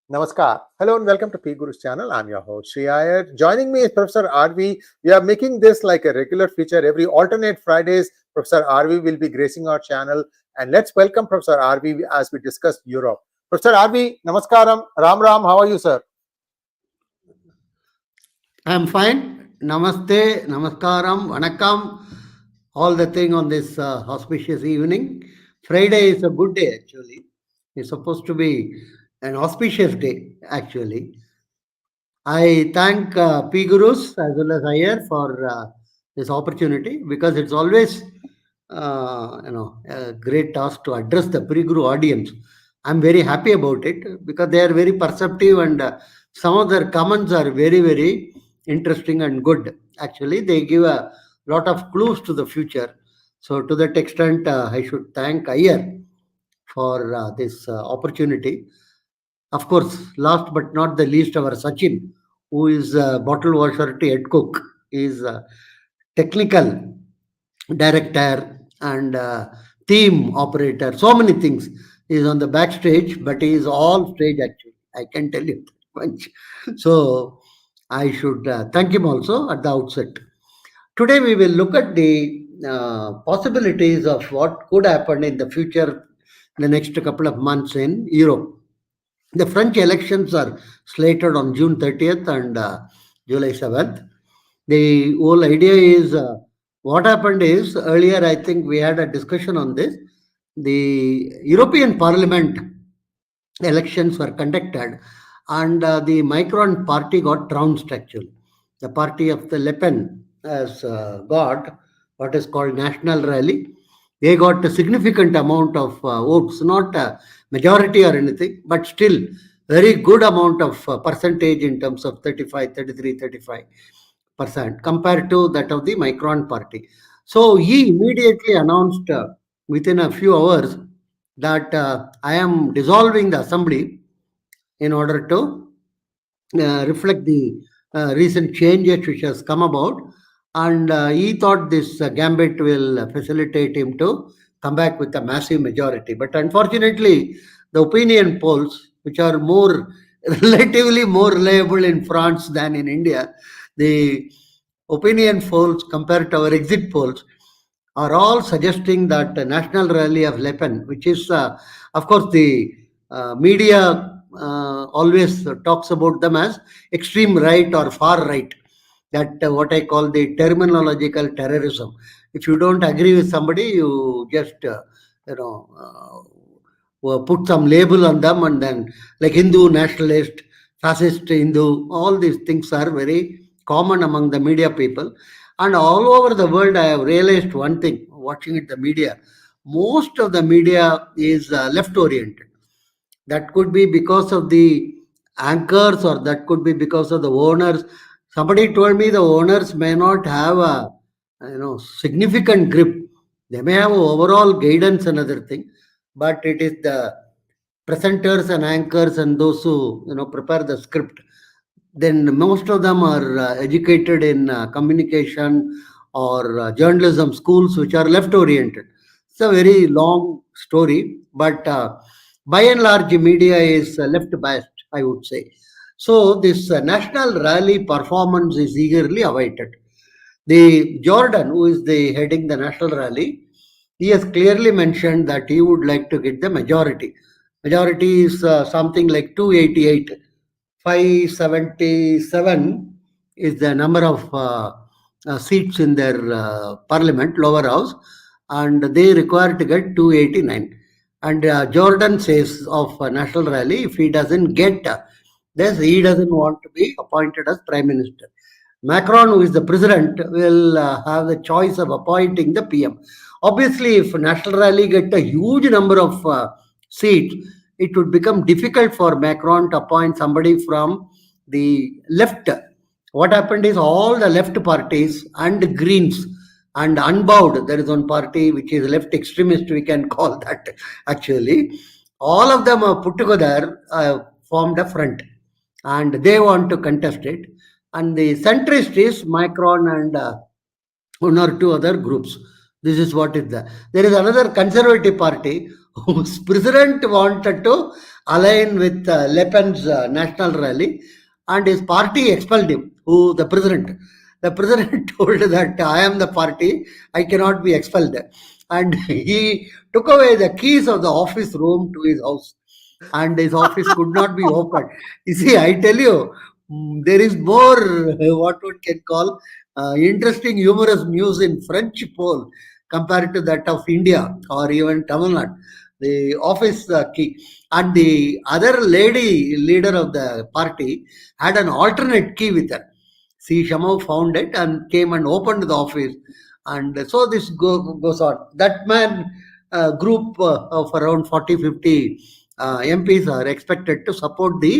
Namaskar. Hello and welcome to PGurus channel. I'm your host Sree Iyer. Joining me is Professor RV. We are making this like a regular feature every alternate Fridays. Professor RV will be gracing our channel, and let's welcome Professor RV as we discuss Europe. Professor RV, Namaskaram, Ram Ram. How are you, sir? I'm fine. Namaste, Namaskaram, Vanakkam. All the thing on this auspicious evening. Friday is a good day actually. It's supposed to be an auspicious day actually. I thank PGurus as well as Iyer for this opportunity, because it's always a great task to address the pre-guru audience. I'm very happy about it because they are very perceptive, and some of their comments are very, very interesting and good. Actually, they give a lot of clues to the future. So to that extent, I should thank Iyer for this opportunity. Of course, last but not the least, our Sachin, who is bottle washer to head cook, is technical director and team operator. So many things. He is on the backstage, but he is all stage actually. I can tell you that much. So I should thank him also at the outset. Today we will look at the possibilities of what could happen in the future, in the next couple of months in Europe. The French elections are slated on June 30th and July 7th. The whole idea is what happened is, earlier I think we had a discussion on this. The European Parliament elections were conducted, and the Macron party got trounced actually. The party of the Le Pen has got what is called National Rally. They got a significant amount of votes, not a majority or anything, but still very good amount of percentage in terms of 35, 33, 35% compared to that of the Macron party. So he immediately announced within a few hours that I am dissolving the assembly in order to reflect the recent changes which has come about, and he thought this gambit will facilitate him to come back with a massive majority. But unfortunately, the opinion polls, which are more relatively more reliable in France than in India, the opinion polls compared to our exit polls are all suggesting that the National Rally of Le Pen, which is, of course, the media always talks about them as extreme right or far right. That what I call the terminological terrorism. If you don't agree with somebody, you just put some label on them, and then like Hindu nationalist, fascist Hindu, all these things are very common among the media people. And all over the world, I have realized one thing watching the media. Most of the media is left oriented. That could be because of the anchors, or that could be because of the owners. Somebody told me the owners may not have a significant grip. They may have overall guidance and other thing, but it is the presenters and anchors and those who prepare the script. Then most of them are educated in communication or journalism schools, which are left oriented. It's a very long story, but by and large, media is left biased, I would say. So this national rally performance is eagerly awaited. The Jordan, who is the heading the national rally, he has clearly mentioned that he would like to get the majority. Majority is something like 288. 577 is the number of seats in their parliament, lower house, and they require to get 289. And Jordan says of National Rally, if he doesn't get this, he doesn't want to be appointed as Prime Minister. Macron, who is the president, will have the choice of appointing the PM. Obviously, if National Rally get a huge number of seats, it would become difficult for Macron to appoint somebody from the left. What happened is all the left parties and Greens and Unbowed, there is one party which is left extremist, we can call that actually. All of them are put together, formed a front, and they want to contest it. And the centrist is Macron and one or two other groups. This is what is the. There is another conservative party whose president wanted to align with Le Pen's national rally, and his party expelled him. Who the president? The president told that I am the party, I cannot be expelled, and he took away the keys of the office room to his house, and his office could not be opened. You see, I tell you, there is more what one can call interesting, humorous news in French poll compared to that of India or even Tamil Nadu. The office key, and the other lady leader of the party had an alternate key with her. She somehow found it and came and opened the office, and so this goes on. That man group of around 40-50 MPs are expected to support the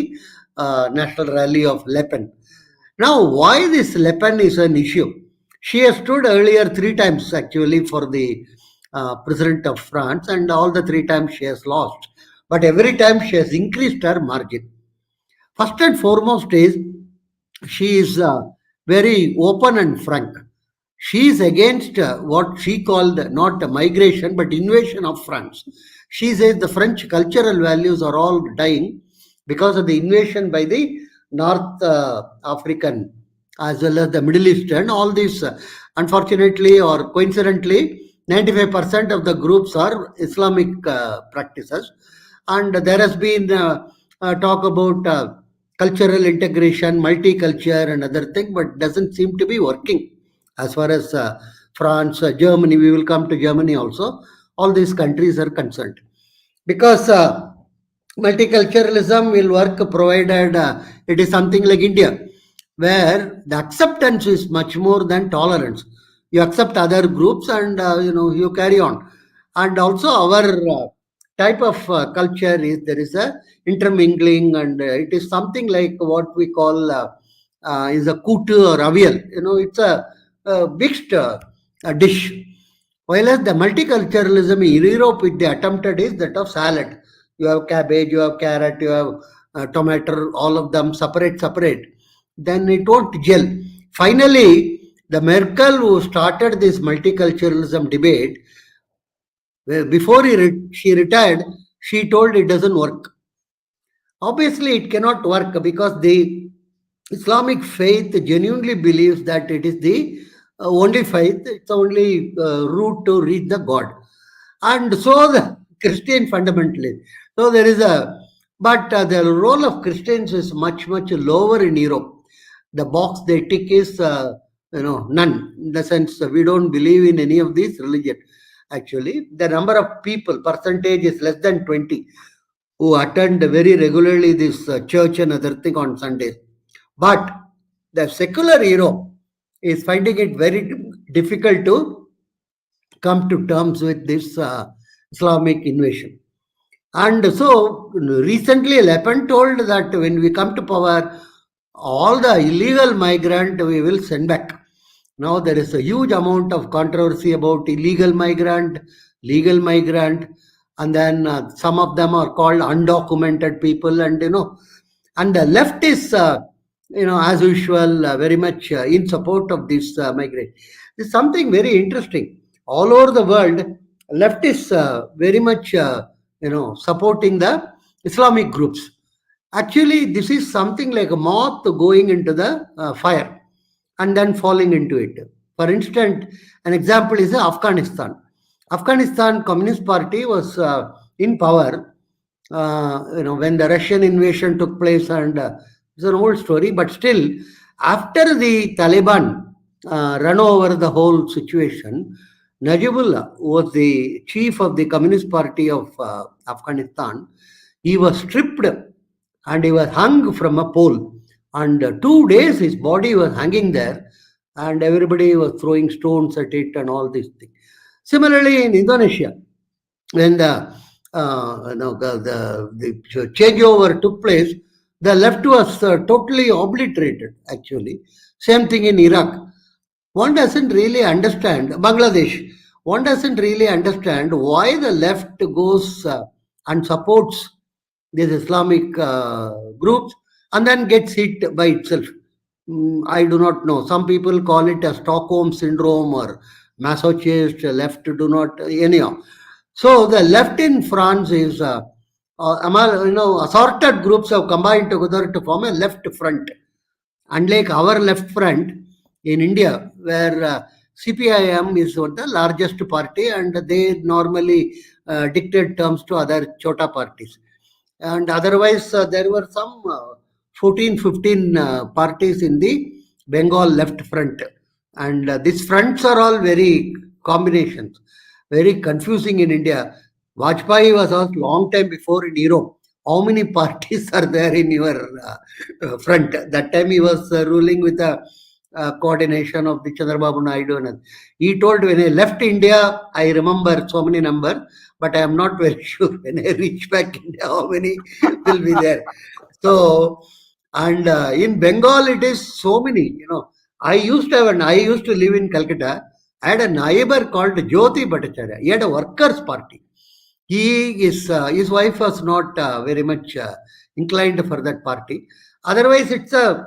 national rally of Le Pen. Now, why this Le Pen is an issue? She has stood earlier 3 times actually for the president of France, and all the 3 times she has lost. But every time she has increased her margin. First and foremost is she is very open and frank. She is against what she called not migration but invasion of France. She says the French cultural values are all dying because of the invasion by the North African as well as the Middle Eastern. All these, unfortunately or coincidentally, 95% of the groups are Islamic practices, and there has been talk about cultural integration, multicultural and other thing, but doesn't seem to be working as far as France, Germany, we will come to Germany also, all these countries are concerned. Because multiculturalism will work provided it is something like India, where the acceptance is much more than tolerance. You accept other groups and you carry on. And also our type of culture is there is a intermingling, and it is something like what we call is a 𝗬𝗬𝗏 or avial. It's a mixed dish. Whereas the multiculturalism in Europe, which they attempted, is that of salad. You have cabbage, you have carrot, you have tomato, all of them separate. Then it won't gel. Finally, the Merkel who started this multiculturalism debate, before she retired, she told it doesn't work. Obviously, it cannot work because the Islamic faith genuinely believes that it is the only faith, it's the only route to reach the God. And so the Christian fundamentally. So there is but the role of Christians is much lower in Europe. The box they tick is none. In the sense, we don't believe in any of these religion. Actually, the number of people, percentage is less than 20 who attend very regularly this church and other thing on Sundays. But the secular Europe is finding it very difficult to come to terms with this Islamic invasion. And so recently Le Pen told that when we come to power, all the illegal migrant we will send back. Now there is a huge amount of controversy about illegal migrant, legal migrant, and then some of them are called undocumented people, and and the left is as usual very much in support of this migration. It's something very interesting. All over the world, left is very much supporting the Islamic groups. Actually, this is something like a moth going into the fire and then falling into it. For instance, an example is Afghanistan. Afghanistan Communist Party was in power when the Russian invasion took place, and it's an old story, but still, after the Taliban run over the whole situation, Najibullah was the chief of the Communist Party of Afghanistan. He was stripped and he was hung from a pole. And 2 days his body was hanging there, and everybody was throwing stones at it and all these things. Similarly, in Indonesia, when the changeover took place, the left was totally obliterated, actually. Same thing in Iraq. One doesn't really understand, Bangladesh, one doesn't really understand why the left goes and supports these Islamic groups and then gets hit by itself. I do not know. Some people call it a Stockholm syndrome or masochist, left do not, anyhow. So the left in France is, assorted groups have combined together to form a left front. Unlike our left front in India, where CPIM is the largest party and they normally dictate terms to other chota parties. And otherwise, there were some 14, 15 parties in the Bengal left front. And these fronts are all very combinations, very confusing in India. Vajpayee was asked long time before in Europe, how many parties are there in your front? That time he was ruling with a coordination of the Chandrababu Naidu. And he told, when I left India, I remember so many numbers, but I am not very sure when I reach back India, how many will be there. So, and in Bengal, it is so many, I used to live in Calcutta. I had a neighbor called 𝗣𝗚𝘂𝗿 𝗲𝙁. He had a workers' party. His wife was not very much inclined for that party. Otherwise,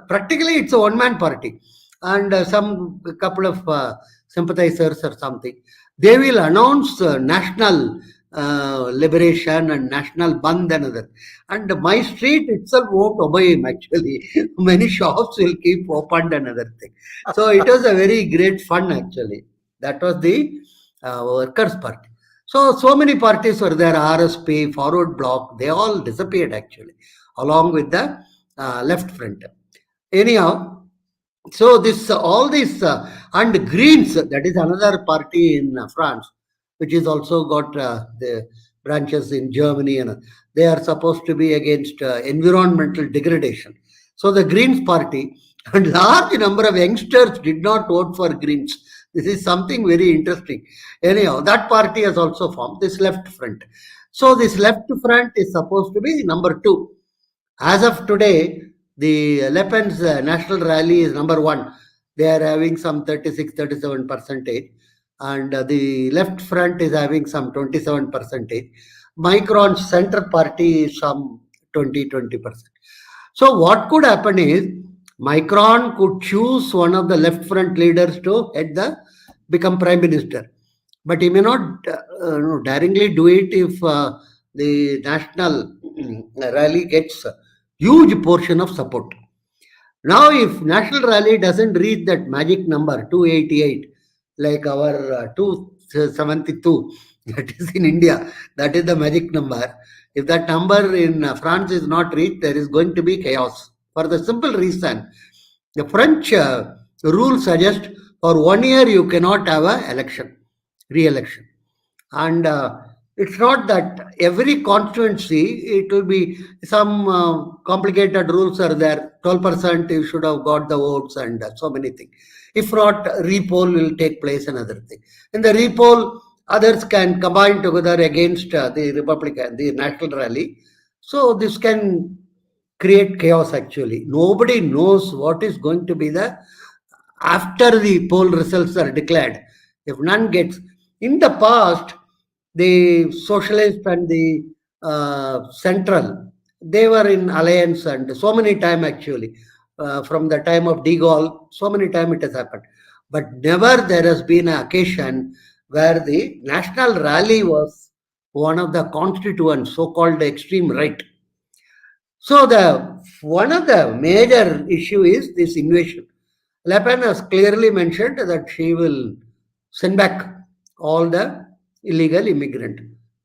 practically it's a one-man party, and some couple of sympathizers or something. They will announce national liberation and national bandh and other. And my street itself won't obey him actually. Many shops will keep opened and other thing. So it was a very great fun actually. That was the workers' party. So many parties were there, RSP, Forward Bloc, they all disappeared actually, along with the left front. Anyhow, so all these, and Greens, that is another party in France, which is also got the branches in Germany, and they are supposed to be against environmental degradation. So the Greens party, and large number of youngsters did not vote for Greens. This is something very interesting. Anyhow, that party has also formed this left front. So this left front is supposed to be number 2. As of today, the Le Pen's national rally is number 1. They are having some 36-37%, and the left front is having some 27%. Macron's center party is some 20%. So what could happen is, Macron could choose one of the left front leaders to become prime minister, but he may not daringly do it if the national rally gets a huge portion of support. Now, if national rally doesn't reach that magic number 288, like our 272, that is in India, that is the magic number. If that number in France is not reached, there is going to be chaos. For the simple reason, the French rule suggests for 1 year you cannot have a re-election. And it's not that every constituency, it will be some complicated rules are there. 12% you should have got the votes and so many things. If not, repoll will take place, another thing. In the repoll, others can combine together against the national rally. So this can create chaos actually. Nobody knows what is going to be after the poll results are declared. If none gets, in the past, the socialist and the central, they were in alliance, and so many time actually, from the time of de Gaulle, so many time it has happened. But never there has been an occasion where the national rally was one of the constituents, so-called extreme right. So one of the major issue is this invasion. Le Pen has clearly mentioned that she will send back all the illegal immigrant.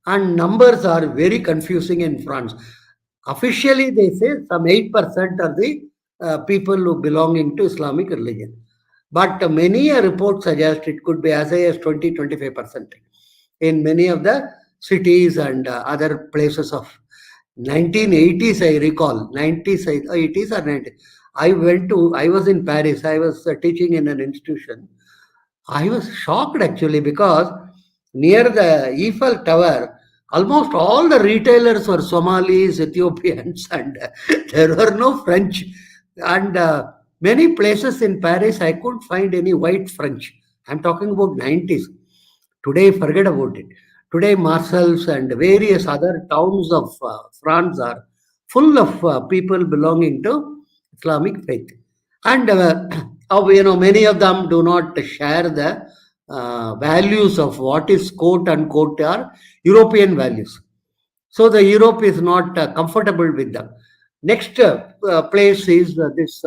And numbers are very confusing in France. Officially, they say some 8% are the people who belonging to Islamic religion. But many reports suggest it could be as high as 20-25% in many of the cities and other places of 1980s, I recall, 80s or 90s. I was in Paris, I was teaching in an institution. I was shocked actually, because near the Eiffel Tower, almost all the retailers were Somalis, Ethiopians, and there were no French. And many places in Paris, I couldn't find any white French. I'm talking about 90s. Today, forget about it. Today, Marseilles and various other towns of France are full of people belonging to Islamic faith. And, many of them do not share the values of what is quote unquote are European values. So the Europe is not comfortable with them. Next place is this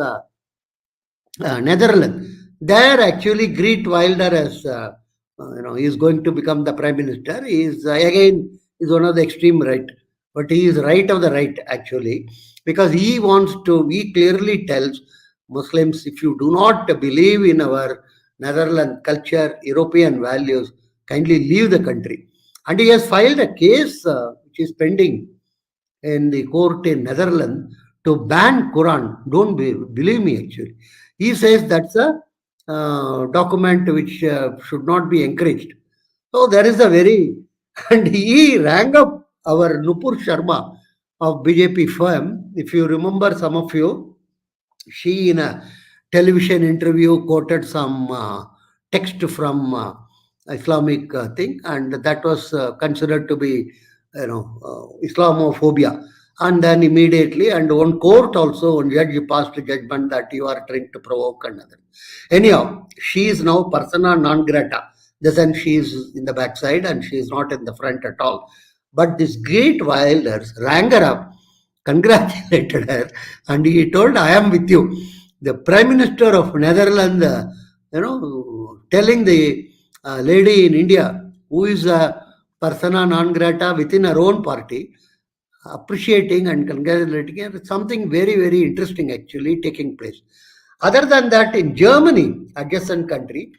Netherlands. There actually Geert Wilders is going to become the prime minister. He is again is one of the extreme right, but he is right of the right actually, because he wants to. He clearly tells Muslims, if you do not believe in our Netherlands culture, European values, kindly leave the country. And he has filed a case which is pending in the court in Netherlands to ban Quran. Don't believe me actually. He says that's a document which should not be encouraged. So there is a very, and he rang up our Nupur Sharma of BJP firm. If you remember, some of you, she in a television interview quoted some text from Islamic thing, and that was considered to be, Islamophobia. And then immediately, and one court also, one judge passed a judgment that you are trying to provoke another. Anyhow, she is now persona non grata. The sense she is in the backside and she is not in the front at all. But this Geert Wilders rang her up, congratulated her, and he told, I am with you. The Prime Minister of Netherlands, telling the lady in India, who is a persona non grata within her own party, appreciating and congratulating her, something very, very interesting actually taking place. Other than that, in Germany, adjacent country,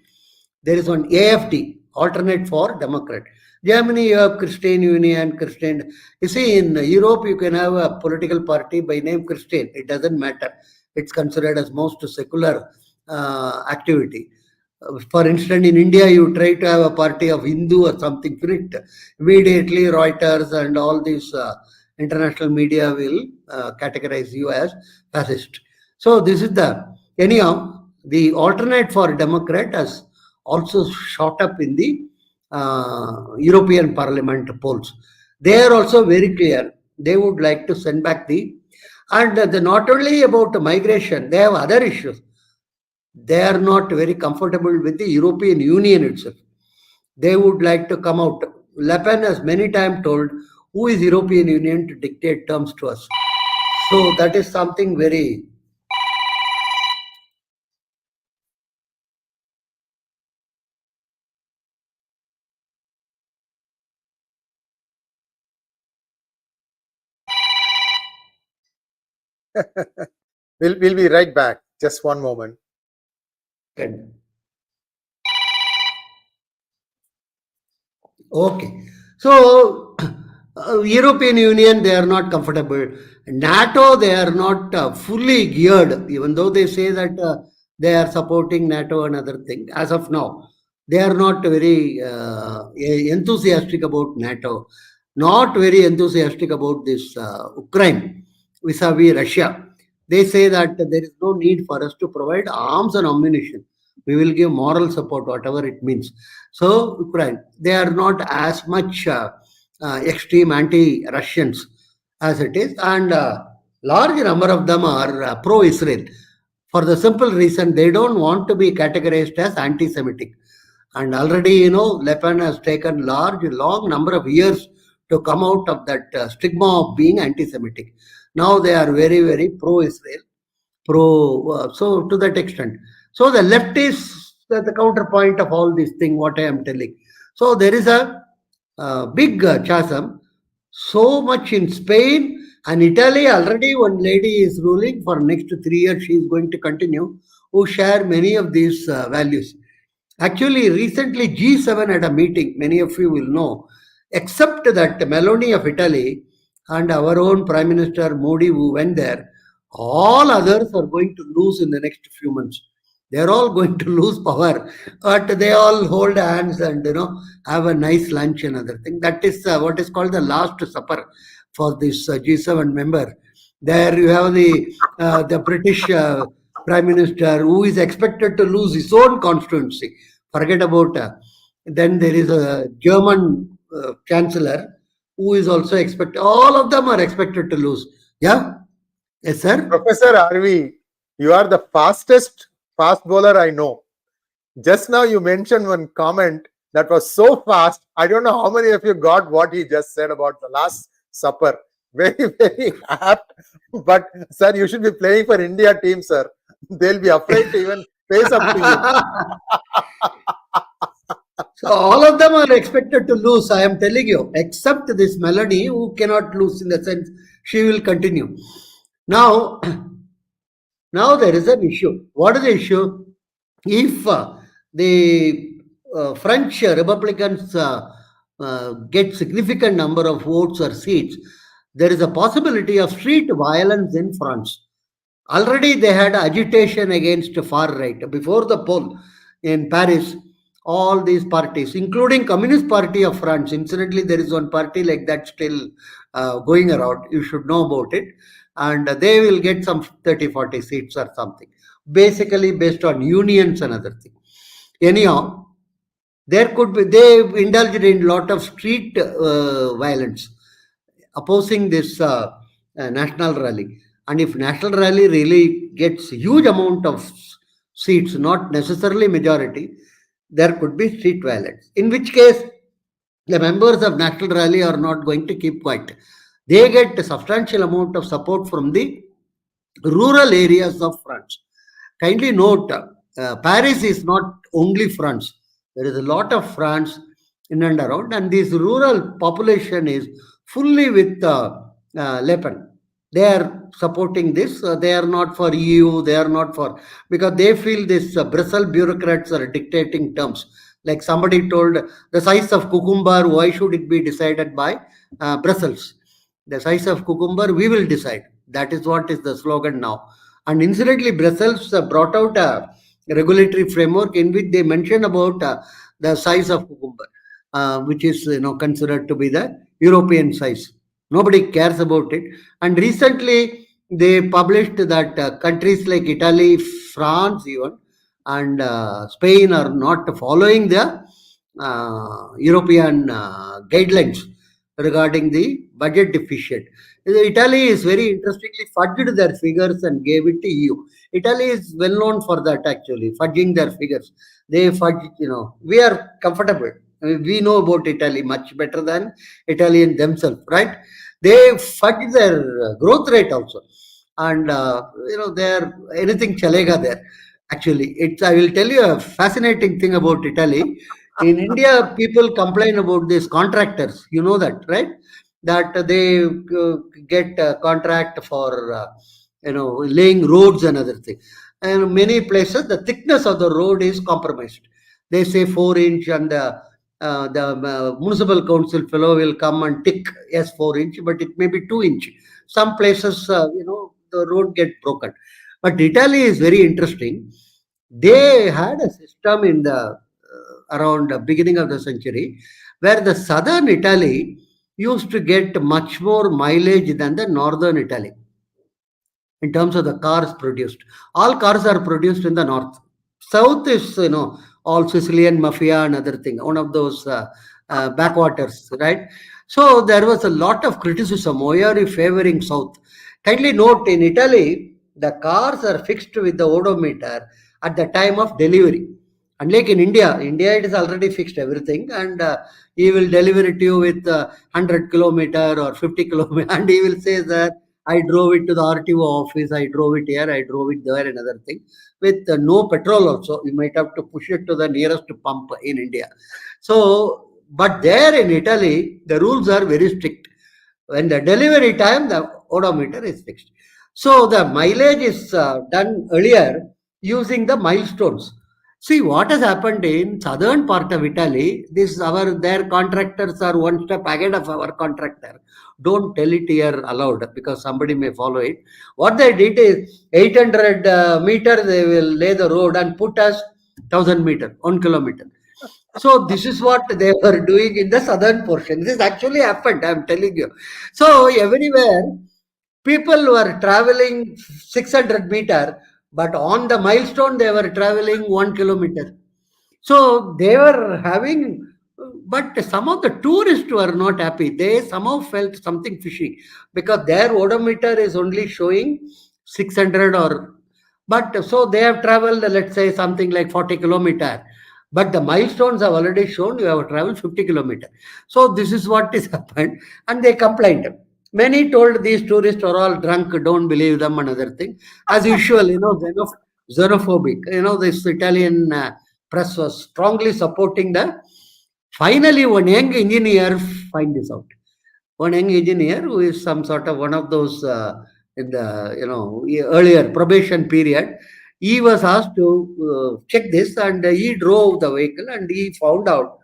there is one AFD, alternate for Democrat. Germany, you have Christian Union, Christian. You see, in Europe, you can have a political party by name Christian. It doesn't matter. It's considered as most secular activity. For instance, in India, you try to have a party of Hindu or something, correct? Immediately, Reuters and all these international media will categorize you as fascist. So this is anyhow, the alternate for Democrat has also shot up in the European Parliament polls. They are also very clear. They would like to send back and not only about migration, they have other issues. They are not very comfortable with the European Union itself. They would like to come out. Le Pen has many times told, who is European Union to dictate terms to us? So that is something very... We'll be right back. Just one moment. Okay. So, European Union, they are not comfortable. NATO, they are not fully geared, even though they say that they are supporting NATO and other things. As of now, they are not very enthusiastic about NATO, not very enthusiastic about this Ukraine vis-a-vis Russia. They say that there is no need for us to provide arms and ammunition. We will give moral support, whatever it means. So, Ukraine, they are not as much extreme anti-Russians as it is, and large number of them are pro-Israel for the simple reason they don't want to be categorized as anti-Semitic. And already, Le Pen has taken long number of years to come out of that stigma of being anti-Semitic. Now they are very, very pro-Israel, so to that extent. So the left is the counterpoint of all this thing, what I am telling. So there is a big chasm, so much in Spain and Italy. Already one lady is ruling for next 3 years. She is going to continue, who share many of these values. Actually, recently G7 had a meeting, many of you will know, except that Meloni of Italy and our own Prime Minister Modi, who went there, all others are going to lose in the next few months. They are all going to lose power, but they all hold hands and have a nice lunch and other thing. That is what is called the Last Supper for this G7 member. There you have the British Prime Minister, who is expected to lose his own constituency. Forget about then there is a German Chancellor who is also expected. All of them are expected to lose. Yeah. Yes, sir. Professor RV, you are the fastest fast bowler I know. Just now you mentioned one comment that was so fast. I don't know how many of you got what he just said about the Last Supper. Very, very apt. But sir, you should be playing for India team, sir. They'll be afraid to even face up to you. So all of them are expected to lose, I am telling you, except this Melody, who cannot lose, in the sense she will continue. Now there is an issue. What is the issue? If the French Republicans get significant number of votes or seats, there is a possibility of street violence in France. Already they had agitation against far right. Before the poll in Paris, all these parties, including Communist Party of France, incidentally, there is one party like that still going around. You should know about it. And they will get some 30-40 seats or something. Basically based on unions and other things. Anyhow, there could be, they indulged in a lot of street violence opposing this national rally. And if national rally really gets huge amount of seats, not necessarily majority, there could be street violence. In which case, the members of national rally are not going to keep quiet. They get a substantial amount of support from the rural areas of France. Kindly note, Paris is not only France. There is a lot of France in and around, and this rural population is fully with Le Pen. They are supporting this. They are not for EU. They are not for, because they feel this Brussels bureaucrats are dictating terms. Like somebody told, the size of cucumber, why should it be decided by Brussels? The size of cucumber, we will decide. That is what is the slogan now. And incidentally, Brussels brought out a regulatory framework in which they mention about the size of cucumber, which is considered to be the European size. Nobody cares about it. And recently, they published that countries like Italy, France even, and Spain are not following the European guidelines regarding the budget deficit. Italy is very interestingly fudged their figures and gave it to EU. Italy is well known for that, actually, fudging their figures. They fudge, we are comfortable. We know about Italy much better than Italian themselves, right? They fudge their growth rate also. And, they're anything chalega there. Actually, I will tell you a fascinating thing about Italy. In India, people complain about these contractors. You know that, right? That they get a contract for, laying roads and other things. And many places, the thickness of the road is compromised. They say 4 inch, and the municipal council fellow will come and tick, yes, 4 inch, but it may be 2 inch. Some places, the road get broken. But Italy is very interesting. They had a system in the around the beginning of the century where the southern Italy used to get much more mileage than the northern Italy in terms of the cars produced. All cars are produced in the north. South is, all Sicilian mafia and other thing, one of those backwaters, right? So there was a lot of criticism. Why are you favoring south? Kindly note, in Italy, the cars are fixed with the odometer at the time of delivery. Unlike in India, it is already fixed everything, and he will deliver it to you with 100 kilometer or 50 kilometer, and he will say that I drove it to the RTO office, I drove it here, I drove it there, another thing. With no petrol also, you might have to push it to the nearest pump in India. So, but there in Italy, the rules are very strict. When the delivery time, the odometer is fixed. So the mileage is done earlier using the milestones. See what has happened in southern part of Italy. Their contractors are one step ahead of our contractor. Don't tell it here aloud because somebody may follow it. What they did is 800 meters they will lay the road and put us 1000 meter, 1 kilometer. So this is what they were doing in the southern portion. This actually happened, I am telling you. So everywhere people were traveling 600 meter, but on the milestone they were traveling 1 kilometer. So they were having, but some of the tourists were not happy. They somehow felt something fishy because their odometer is only showing 600 or, but so they have traveled, let's say something like 40 kilometer. But the milestones have already shown you have traveled 50 kilometers. So this is what is happened. And they complained. Many told these tourists are all drunk, don't believe them, another thing. As usual, xenophobic. This Italian press was strongly supporting the. Finally, one young engineer find this out. One young engineer who is some sort of one of those in the earlier probation period, he was asked to check this, and he drove the vehicle, and he found out,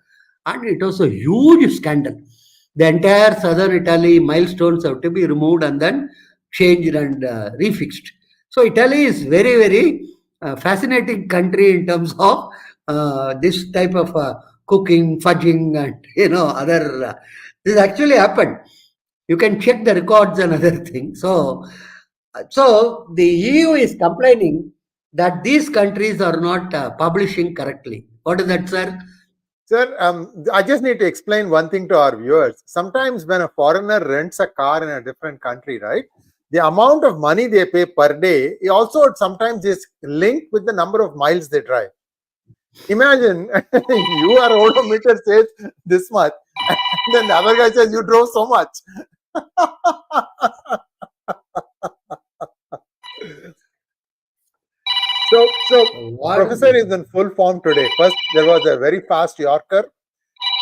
and it was a huge scandal. The entire southern Italy milestones have to be removed and then changed and refixed. So Italy is very, very fascinating country in terms of this type of cooking, fudging, and other. This actually happened. You can check the records and other things. So the EU is complaining that these countries are not publishing correctly. What is that, sir? Sir, I just need to explain one thing to our viewers. Sometimes when a foreigner rents a car in a different country, right, the amount of money they pay per day also sometimes is linked with the number of miles they drive. Imagine your odometer says this much, and then the other guy says you drove so much. So Professor is in full form today. First, there was a very fast Yorker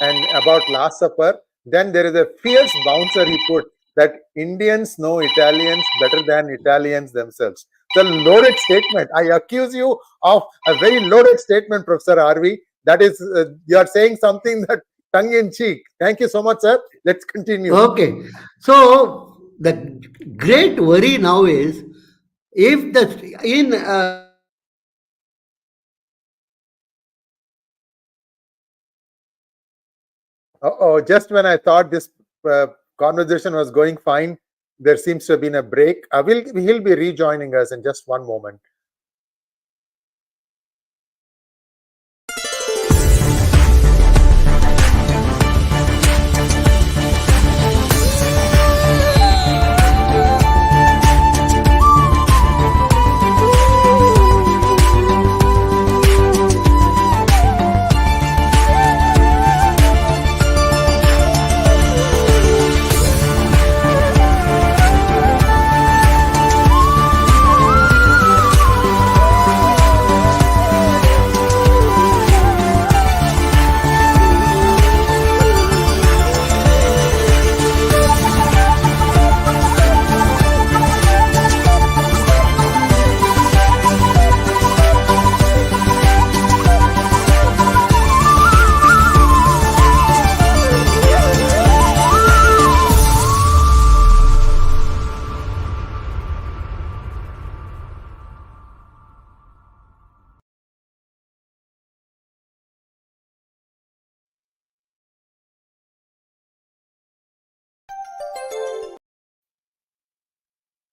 and about Last Supper. Then there is a fierce bouncer he put that Indians know Italians better than Italians themselves. The loaded statement. I accuse you of a very loaded statement, Professor RV. That is, you are saying something that tongue in cheek. Thank you so much, sir. Let's continue. Okay. So the great worry now is if just when I thought this conversation was going fine, there seems to have been a break. He'll be rejoining us in just one moment.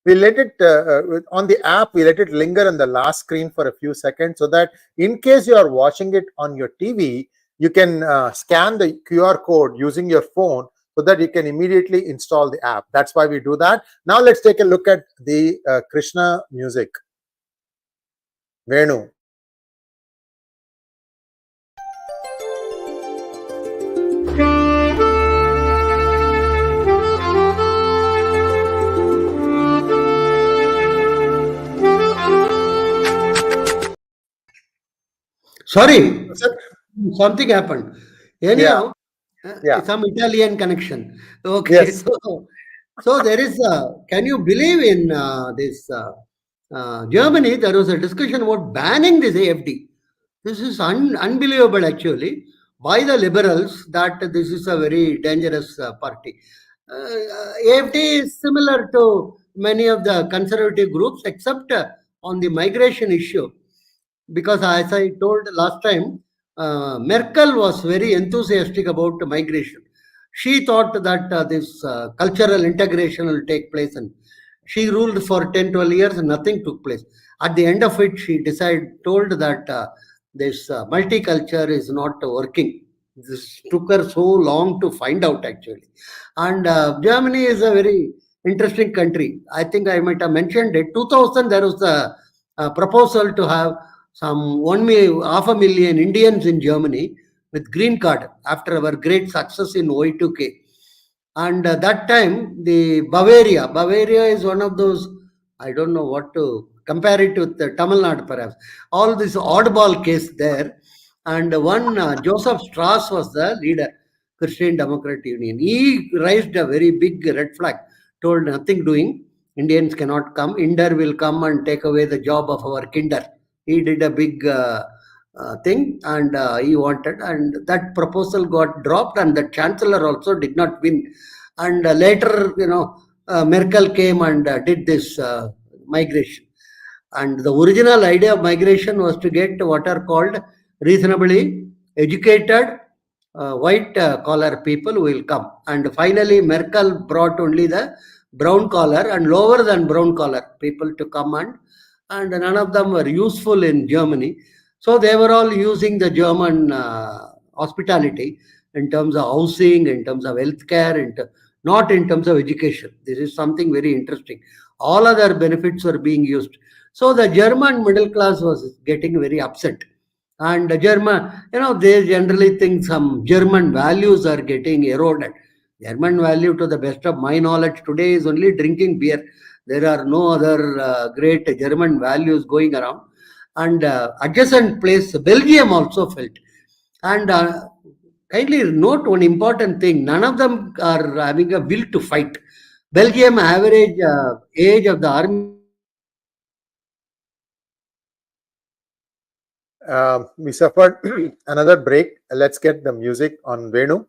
We let it on the app, we let it linger on the last screen for a few seconds so that in case you are watching it on your TV, you can scan the QR code using your phone so that you can immediately install the app. That's why we do that. Now let's take a look at the Krishna music. Venu. Sorry, something happened. Anyhow, Yeah. some Italian connection. Okay, Yes. so there is. Can you believe in this Germany? There was a discussion about banning this AFD. This is unbelievable, actually, by the liberals that this is a very dangerous party. AFD is similar to many of the conservative groups, except on the migration issue. Because as I told last time, Merkel was very enthusiastic about migration. She thought that this cultural integration will take place, and she ruled for 10, 12 years and nothing took place. At the end of it, she told that this multicultural is not working. This took her so long to find out, actually. And Germany is a very interesting country. I think I might have mentioned it. 2000, there was a proposal to have some 500,000 Indians in Germany with green card after our great success in Y2K. And that time, the Bavaria is one of those, I don't know what to compare it with the Tamil Nadu perhaps. All this oddball case there. And one Joseph Strauss was the leader, Christian Democrat Union. He raised a very big red flag, told nothing doing. Indians cannot come. Inder will come and take away the job of our kinder. He did a big thing, and he wanted, and that proposal got dropped, and the chancellor also did not win. And later, Merkel came and did this migration. And the original idea of migration was to get what are called reasonably educated white collar people who will come. And finally, Merkel brought only the brown collar and lower than brown collar people to come, and none of them were useful in Germany. So they were all using the German hospitality in terms of housing, in terms of healthcare, not in terms of education. This is something very interesting. All other benefits were being used. So the German middle class was getting very upset. And the German, they generally think some German values are getting eroded. German value, to the best of my knowledge today, is only drinking beer. There are no other great German values going around. And adjacent place, Belgium also felt. And kindly note one important thing: none of them are having a will to fight. Belgium average age of the army. We suffered another break. Let's get the music on Venu.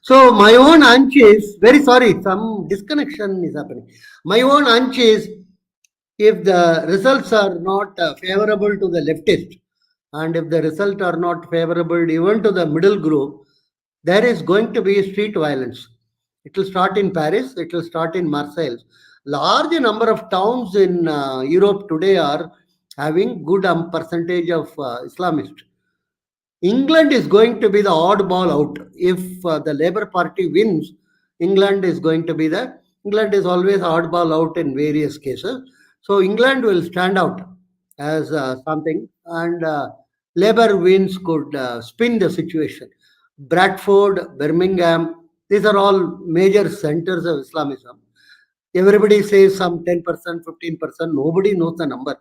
So my own hunch is, very sorry, some disconnection is happening. My own hunch is, if the results are not favorable to the leftist, and if the results are not favorable even to the middle group, there is going to be street violence. It will start in Paris, it will start in Marseille. Large number of towns in Europe today are having good percentage of Islamists. England is going to be the oddball out. If the Labour Party wins, England is always oddball out in various cases. So England will stand out as something, and Labour wins could spin the situation. Bradford, Birmingham, these are all major centers of Islamism. Everybody says some 10%, 15%, nobody knows the number.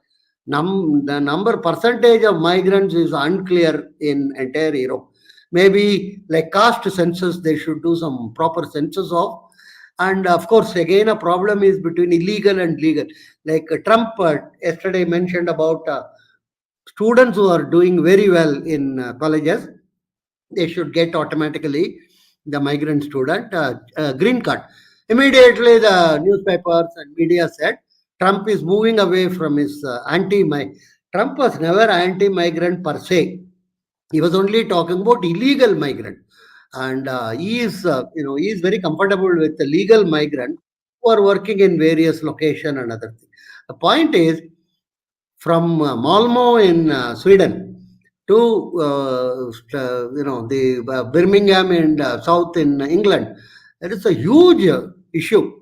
The number percentage of migrants is unclear in entire Europe. Maybe like caste census, they should do some proper census of. And of course, again, a problem is between illegal and legal. Like Trump yesterday mentioned about students who are doing very well in colleges, they should get automatically, the migrant student, green card. Immediately, the newspapers and media said, Trump is moving away from his Trump was never anti-migrant per se. He was only talking about illegal migrant, and he is very comfortable with the legal migrant who are working in various locations and other things. The point is, from Malmo in Sweden to the Birmingham and south in England, there is a huge issue.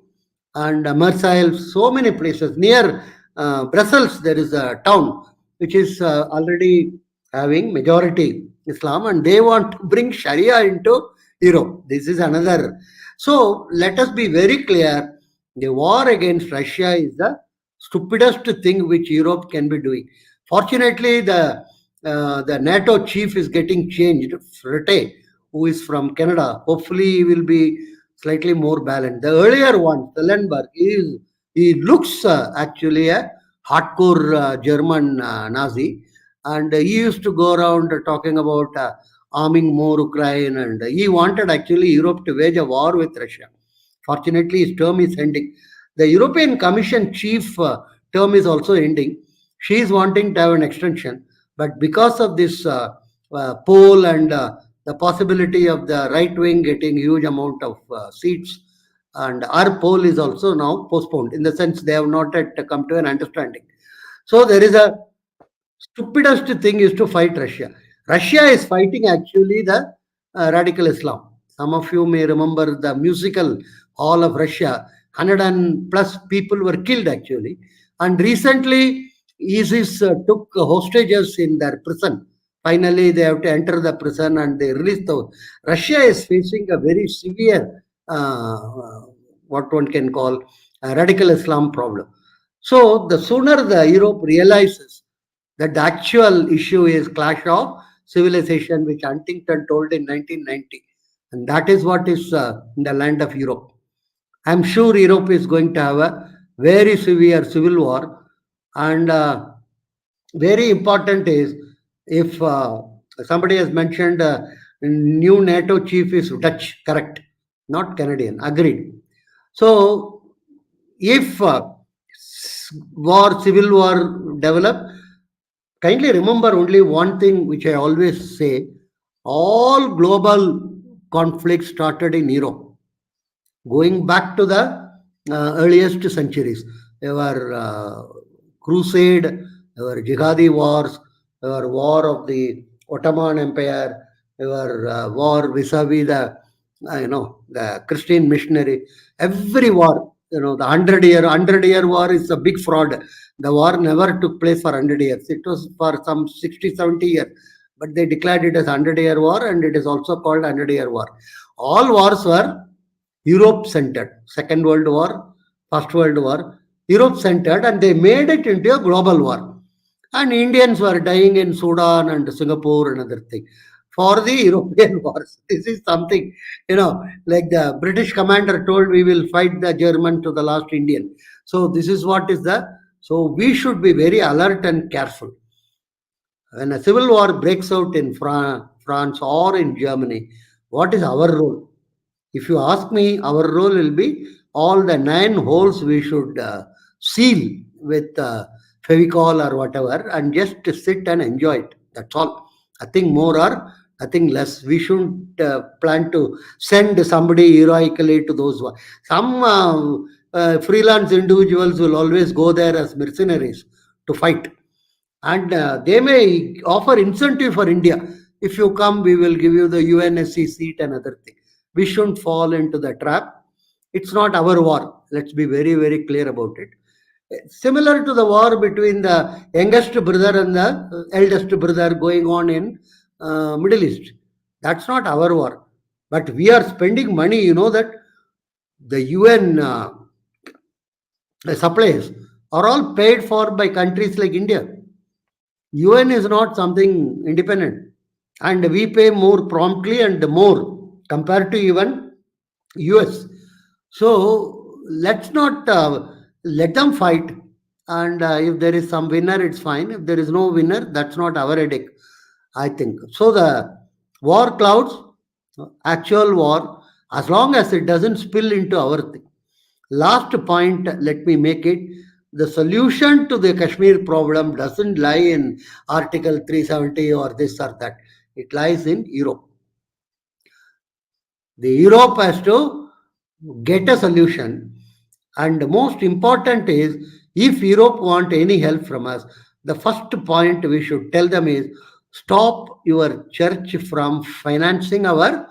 And Marseille, so many places. Near Brussels, there is a town which is already having majority Islam, and they want to bring Sharia into Europe. This is another. So let us be very clear, the war against Russia is the stupidest thing which Europe can be doing. Fortunately, the NATO chief is getting changed, Rutte, who is from Canada. Hopefully, he will be slightly more balanced. The earlier one, Stellenberg, he looks actually a hardcore German Nazi, and he used to go around talking about arming more Ukraine, and he wanted actually Europe to wage a war with Russia. Fortunately, his term is ending. The European Commission chief term is also ending. She is wanting to have an extension, but because of this poll and the possibility of the right wing getting huge amount of seats, and our poll is also now postponed, in the sense they have not yet come to an understanding. So there is a stupidest thing is to fight Russia. Russia is fighting actually the radical Islam. Some of you may remember the musical Hall of Russia. 100+ people were killed actually. And recently, ISIS took hostages in their prison. Finally, they have to enter the prison and they released the. Russia is facing a very severe, what one can call a radical Islam problem. So the sooner the Europe realizes that the actual issue is clash of civilization, which Huntington told in 1990, and that is what is in the land of Europe. I'm sure Europe is going to have a very severe civil war, and very important is, if somebody has mentioned new NATO chief is Dutch, correct, not Canadian, agreed. So if civil war develop, kindly remember only one thing which I always say: all global conflicts started in Europe. Going back to the earliest centuries, there were crusade, there were jihadi wars, there were war of the Ottoman Empire, there were war vis-a-vis the the Christian missionary. Every war, the 100-year war is a big fraud. The war never took place for 100 years. It was for some 60, 70 years. But they declared it as 100-year war, and it is also called 100-year war. All wars were Europe-centered. Second World War, First World War, Europe-centered, and they made it into a global war. And Indians were dying in Sudan and Singapore and other things for the European wars. This is something, like the British commander told, we will fight the German to the last Indian. So this is what is so we should be very alert and careful. When a civil war breaks out in France or in Germany, what is our role? If you ask me, our role will be all the 9 holes we should seal with Fevicol or whatever, and just sit and enjoy it. That's all. Nothing more or nothing less. We shouldn't plan to send somebody heroically to those ones. Some freelance individuals will always go there as mercenaries to fight. And they may offer incentive for India. If you come, we will give you the UNSC seat and other things. We shouldn't fall into the trap. It's not our war. Let's be very, very clear about it. Similar to the war between the youngest brother and the eldest brother going on in Middle East. That's not our war. But we are spending money, that the UN supplies are all paid for by countries like India. UN is not something independent. And we pay more promptly and more compared to even US. So let's not let them fight. And if there is some winner, it's fine. If there is no winner, that's not our headache, I think. So the war clouds, actual war, as long as it doesn't spill into our thing. Last point, let me make it. The solution to the Kashmir problem doesn't lie in Article 370 or this or that. It lies in Europe. The Europe has to get a solution. And the most important is, if Europe want any help from us, the first point we should tell them is, stop your church from financing our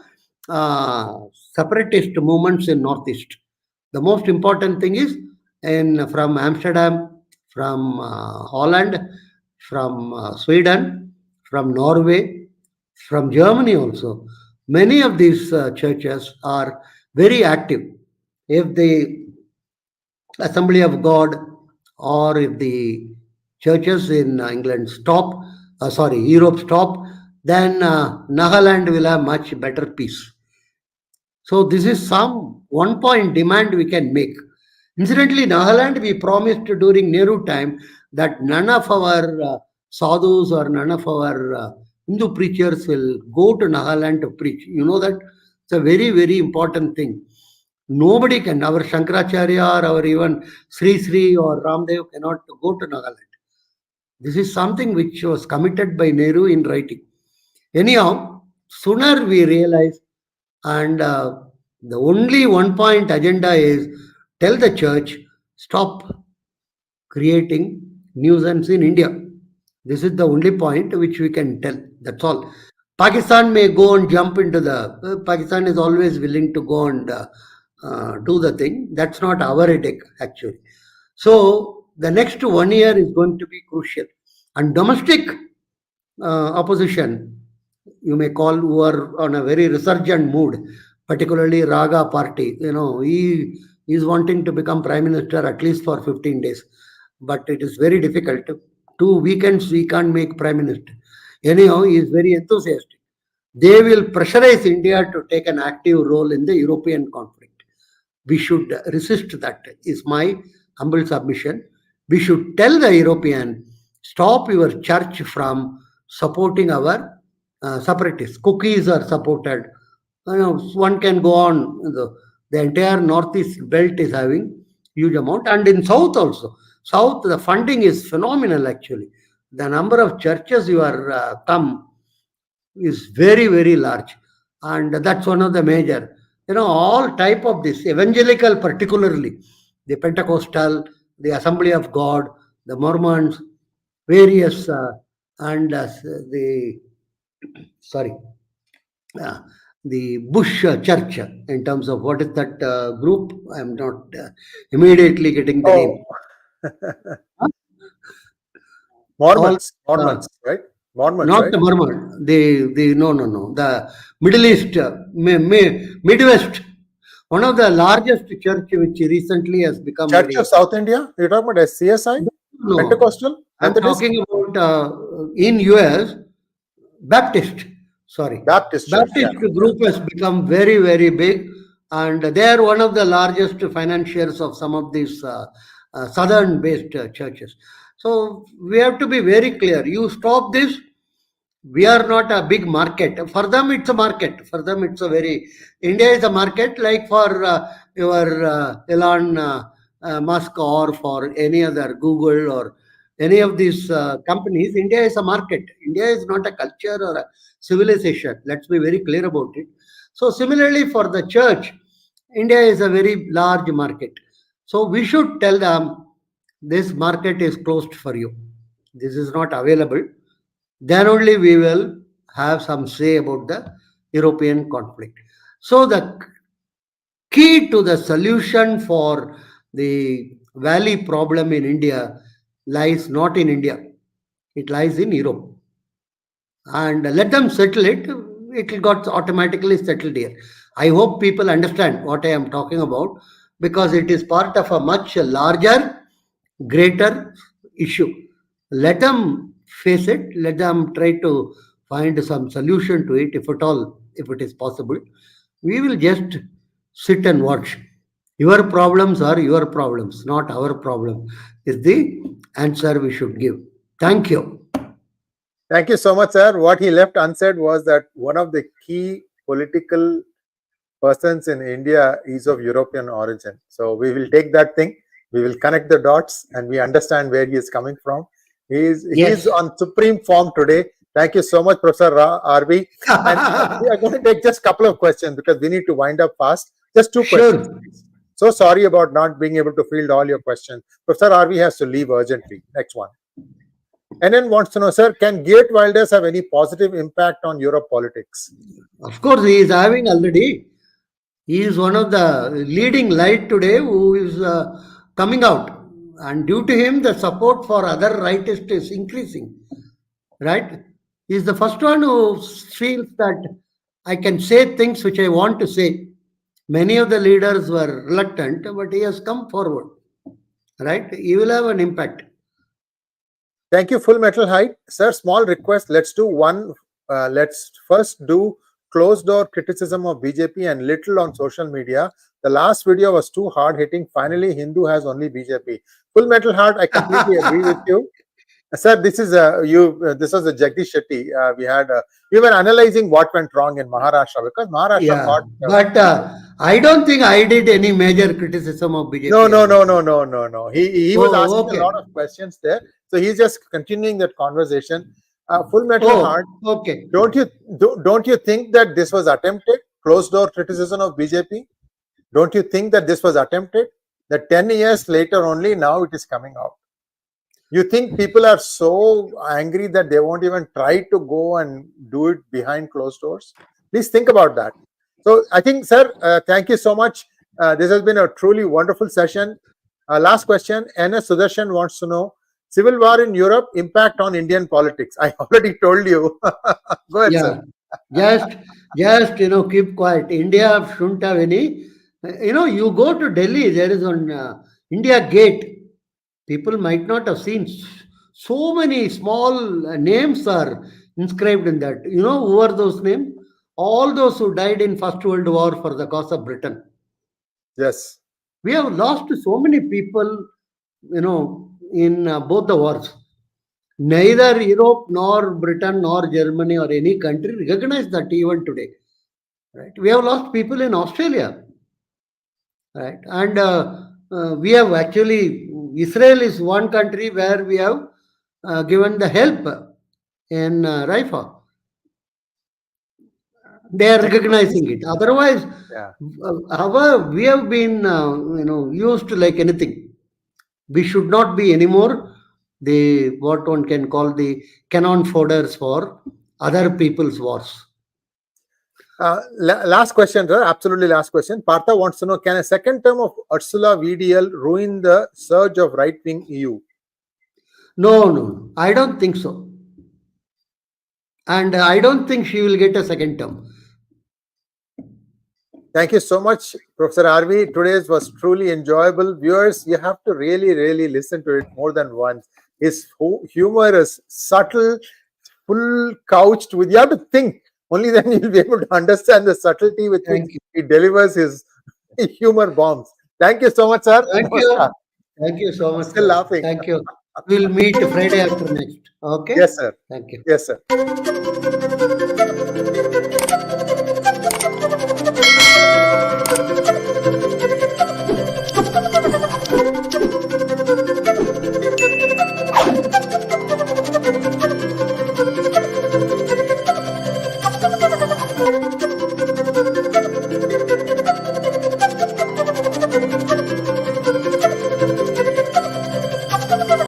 separatist movements in Northeast. The most important thing is, from Amsterdam, from Holland, from Sweden, from Norway, from Germany also, many of these churches are very active. If the Assembly of God or if the churches in England Europe stop, then Nagaland will have much better peace. So this is some one point demand we can make. Incidentally, Nagaland, we promised during Nehru time that none of our sadhus or none of our Hindu preachers will go to Nagaland to preach. You know that it's a very, very important thing. Nobody can, our Shankaracharya or our even Sree or Ramdev cannot go to Nagaland. This is something which was committed by Nehru in writing. Anyhow, sooner we realize, and the only one point agenda is tell the church, stop creating nuisance in India. This is the only point which we can tell. That's all. Pakistan may go and jump into the. Pakistan is always willing to go and do the thing. That's not our headache, actually. So the next 1 year is going to be crucial. And domestic opposition, you may call, who are on a very resurgent mood, particularly Raga party. He is wanting to become prime minister at least for 15 days. But it is very difficult. 2 weekends we can't make prime minister. Anyhow, he is very enthusiastic. They will pressurize India to take an active role in the European conflict. We should resist that, is my humble submission. We should tell the European, stop your church from supporting our separatists. Cookies are supported. One can go on. The entire northeast belt is having huge amount, and in south also. South, the funding is phenomenal actually. The number of churches you are come is very, very large, and that's one of the major. All type of this, evangelical particularly, the Pentecostal, the Assembly of God, the Mormons, various, and the Bush Church, in terms of what is that group? I'm not immediately getting the name. Mormons, right? Mormons, not right? the Mormon. No. The Middle East, Midwest. One of the largest church which recently has become Church of South India. You're talking about CSI? No. Pentecostal? I'm talking about in US, Baptist. Baptist group has become very, very big, and they are one of the largest financiers of some of these southern-based churches. So we have to be very clear. You stop this, we are not a big market. For them, it's a market. For them, it's a very... India is a market like for your Elon Musk or for any other Google or any of these companies. India is a market. India is not a culture or a civilization. Let's be very clear about it. So similarly for the church, India is a very large market. So we should tell them, this market is closed for you. This is not available. Then only we will have some say about the European conflict. So the key to the solution for the valley problem in India lies not in India. It lies in Europe. And let them settle it. It got automatically settled here. I hope people understand what I am talking about, because it is part of a much larger, greater issue. Let them face it. Let them try to find some solution to it, if at all, if it is possible. We will just sit and watch. Your problems are your problems, not our problem, is the answer we should give. Thank you. Thank you so much, sir. What he left unsaid was that one of the key political persons in India is of European origin. So we will take that thing, we will connect the dots, and we understand where he is coming from. He is on supreme form today. Thank you so much, Professor RV. And we are going to take just a couple of questions because we need to wind up fast. Just two questions, please. So sorry about not being able to field all your questions. Professor RV has to leave urgently. Next one. And then wants to know, sir, can Geert Wilders have any positive impact on Europe politics? Of course, he is having already. He is one of the leading light today who is coming out. And due to him, the support for other rightists is increasing. Right? He is the first one who feels that I can say things which I want to say. Many of the leaders were reluctant, but he has come forward. Right? He will have an impact. Thank you, Full Metal Height. Sir, small request. Let's do one let's first do closed door criticism of BJP and little on social media. The last video was too hard hitting. Finally, Hindu has only BJP. Full Metal Heart, I completely agree with you. Sir, this is this was a Jagdish Shetty. We were analyzing what went wrong in Maharashtra, because Maharashtra thought. But I don't think I did any major criticism of BJP. No. He was asking a lot of questions there, so he's just continuing that conversation. Full Metal Heart. Okay. Don't you think that this was attempted? Closed door criticism of BJP. Don't you think that this was attempted? That 10 years later only now it is coming out. You think people are so angry that they won't even try to go and do it behind closed doors? Please think about that. So I think, sir, thank you so much. This has been a truly wonderful session. Last question. NS Sudarshan wants to know, civil war in Europe, impact on Indian politics. I already told you. Go ahead, sir. Just keep quiet. India shouldn't have any. You go to Delhi, there is on India Gate. People might not have seen so many small names are inscribed in that. You know who are those names? All those who died in First World War for the cause of Britain. Yes. We have lost so many people, in both the wars. Neither Europe nor Britain nor Germany or any country recognize that even today. Right? We have lost people in Australia. Right? And we have actually, Israel is one country where we have given the help in Raifa. They are recognizing it. Otherwise, we have been, used to like anything. We should not be anymore what one can call the cannon fodders for other people's wars. Last question, sir. Absolutely last question. Partha wants to know, can a second term of Ursula VDL ruin the surge of right-wing EU? No. I don't think so. And I don't think she will get a second term. Thank you so much, Professor RV. Today's was truly enjoyable. Viewers, you have to really, really listen to it more than once. His humor is subtle, full couched with, you have to think. Only then you'll be able to understand the subtlety with which he delivers his humor bombs. Thank you so much, sir. Thank you. Thank you so much. Still laughing. Thank you. We'll meet Friday after next. Okay? Yes, sir. Thank you. Yes, sir.